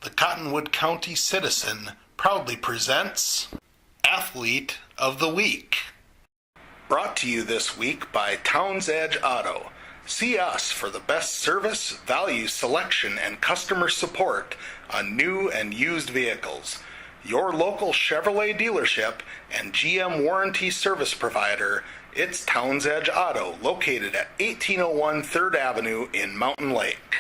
the Cottonwood County Citizen proudly presents Athlete of the Week. Brought to you this week by Towns Edge Auto. See us for the best service, value, selection, and customer support on new and used vehicles. Your local Chevrolet dealership and GM warranty service provider, it's Towns Edge Auto, located at 1801 3rd Avenue in Mountain Lake.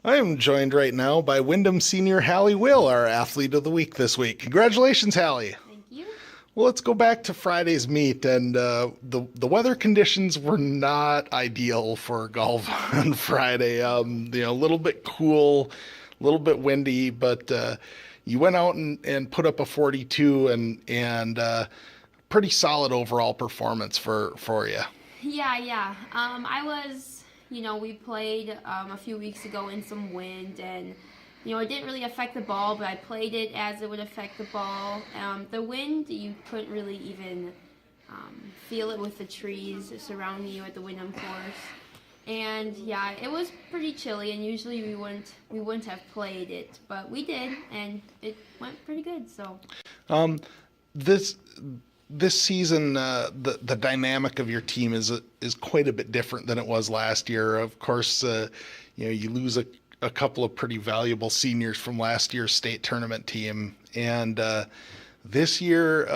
I am joined right now by Wyndham Senior Hallie Will, our Athlete of the Week this week. Congratulations, Hallie. Thank you. Well, let's go back to Friday's meet, and the weather conditions were not ideal for golf on Friday. A little bit cool, a little bit windy, but you went out and put up a 42 and pretty solid overall performance for you. Yeah. I was, we played a few weeks ago in some wind, and it didn't really affect the ball, but I played it as it would affect the ball. The wind, you couldn't really even feel it with the trees surrounding you at the Wyndham course. And yeah, it was pretty chilly, and usually we wouldn't have played it, but we did, and it went pretty good. So this season, the dynamic of your team is quite a bit different than it was last year. Of course, you lose a couple of pretty valuable seniors from last year's state tournament team, and this year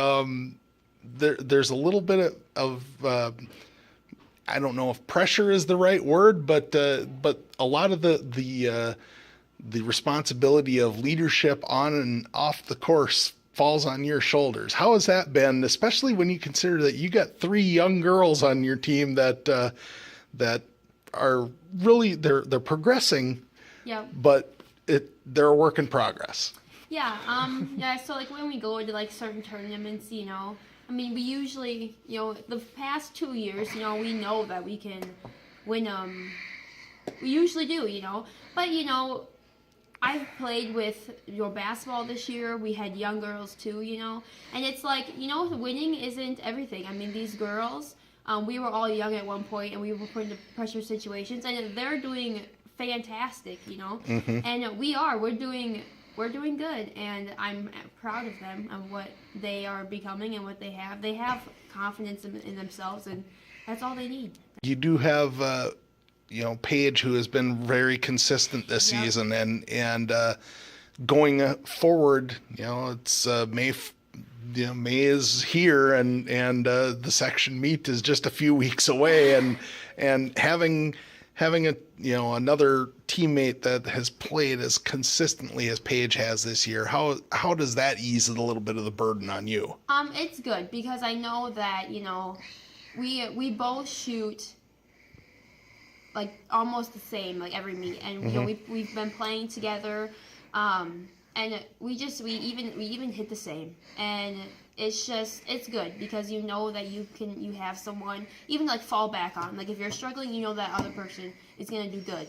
there's a little bit of I don't know if pressure is the right word, but a lot of the responsibility of leadership on and off the course falls on your shoulders. How has that been, especially when you consider that you got 3 young girls on your team that are really they're progressing, yeah, but they're a work in progress. Yeah, so like when we go into like certain tournaments, we usually, the past 2 years, we know that we can win them. We usually do, but I've played with basketball this year. We had young girls too, and it's like, winning isn't everything. These girls, we were all young at one point, and we were put into pressure situations, and they're doing fantastic, Mm-hmm. and we're doing good, and I'm proud of them and what they are becoming and what they have. They have confidence in themselves, and that's all they need. You do have Paige, who has been very consistent this season, and going forward, it's May. May is here, and the section meet is just a few weeks away, and having a another teammate that has played as consistently as Paige has this year, how does that ease a little bit of the burden on you? It's good, because I know that we both shoot like almost the same like every meet, and we've been playing together, and we even hit the same, and it's good, because that you have someone even like fall back on. Like if you're struggling, that other person is gonna do good.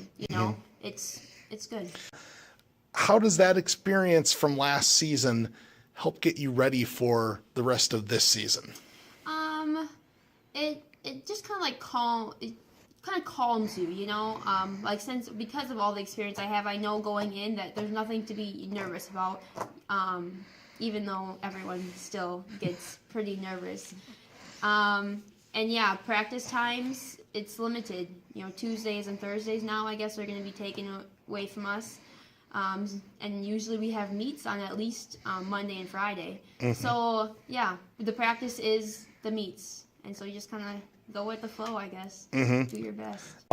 It's good. How does that experience from last season help get you ready for the rest of this season? It just kind of like calms you, because of all the experience I have, I know going in that there's nothing to be nervous about, even though everyone still gets pretty nervous. Practice times, it's limited. Tuesdays and Thursdays now, I guess, are going to be taken away from us. And usually we have meets on at least Monday and Friday. Mm-hmm. So, the practice is the meets. And so you just kind of go with the flow, I guess. Mm-hmm. Do your best.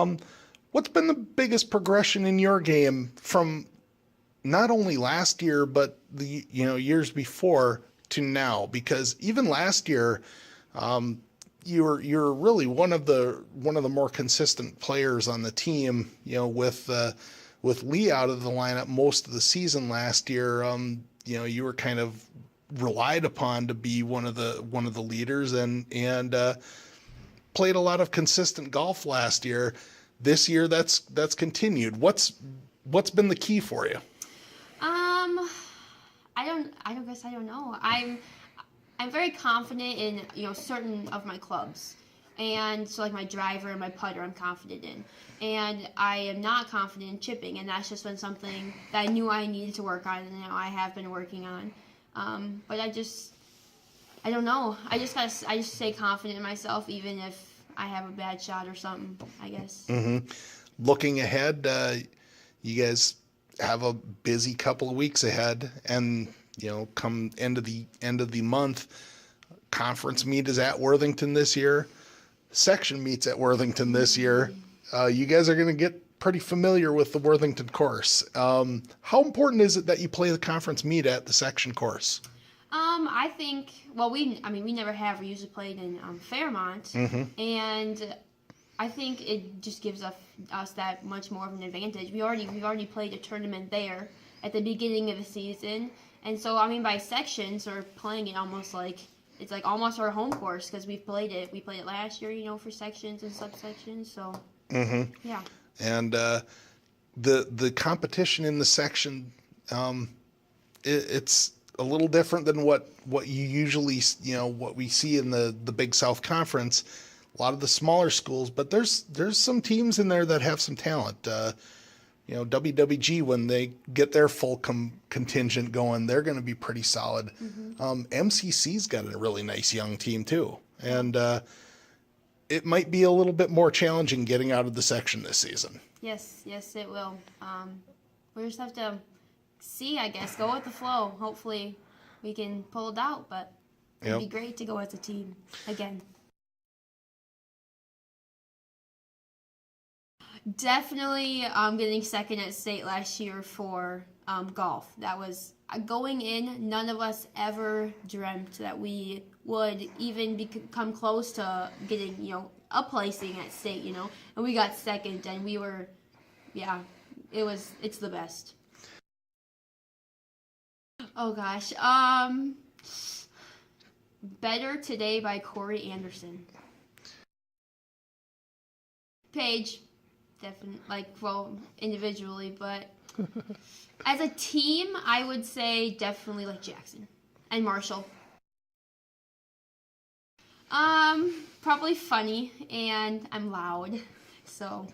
What's been the biggest progression in your game from not only last year, but the years before to now? Because even last year, you're really one of the more consistent players on the team. With Lee out of the lineup most of the season last year, you were kind of relied upon to be one of the leaders, and played a lot of consistent golf last year. This year, that's continued. What's been the key for you? I don't know. I'm very confident in, certain of my clubs. And so like my driver and my putter I'm confident in. And I am not confident in chipping, and that's just been something that I knew I needed to work on, and I have been working on. But I don't know. I just stay confident in myself even if I have a bad shot or something, I guess. Mm-hmm. Looking ahead, you guys have a busy couple of weeks ahead, and come end of the month, conference meet is at Worthington this year. Section meets at Worthington this year. You guys are going to get pretty familiar with the Worthington course. How important is it that you play the conference meet at the section course? I think, we never have. We usually played in Fairmont, Mm-hmm. and I think it just gives us that much more of an advantage. We've already played a tournament there at the beginning of the season, and so by sections or playing it almost like it's like almost our home course because we've played it. We played it last year, for sections and subsections. So Mm-hmm. yeah. And the competition in the section, it's a little different than what you usually, what we see in the Big South Conference. A lot of the smaller schools, but there's some teams in there that have some talent. WWG, when they get their full contingent going, they're going to be pretty solid. Mm-hmm. MCC's got a really nice young team too, and it might be a little bit more challenging getting out of the section this season. Yes, it will. We just have to see, I guess, go with the flow. Hopefully we can pull it out, but it'd be great to go as a team again. Definitely getting second at state last year for golf. That was going in, none of us ever dreamt that we would even come close to getting, a placing at state, and we got second, and we were, it's the best. Oh gosh, Better Today by Corey Anderson. Paige. Definitely, individually, but as a team, I would say definitely like Jackson and Marshall. Probably funny, and I'm loud, so.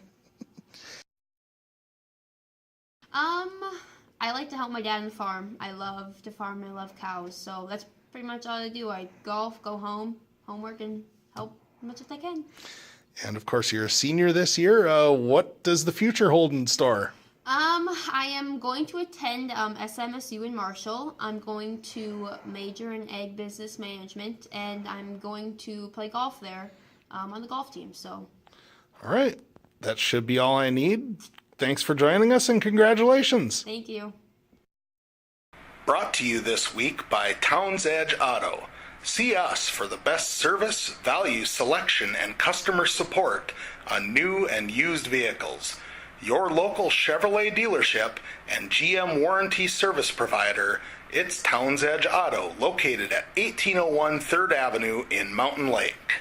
I like to help my dad on the farm. I love to farm and I love cows, so that's pretty much all I do. I golf, go home, homework, and help as much as I can. And of course, you're a senior this year. What does the future hold in store? I am going to attend SMSU in Marshall. I'm going to major in ag business management, and I'm going to play golf there on the golf team. So, all right, that should be all I need. Thanks for joining us, and congratulations. Thank you. Brought to you this week by Towns Edge Auto. See us for the best service, value, selection, and customer support on new and used vehicles. Your local Chevrolet dealership and GM warranty service provider, it's Towns Edge Auto, located at 1801 3rd Avenue in Mountain Lake.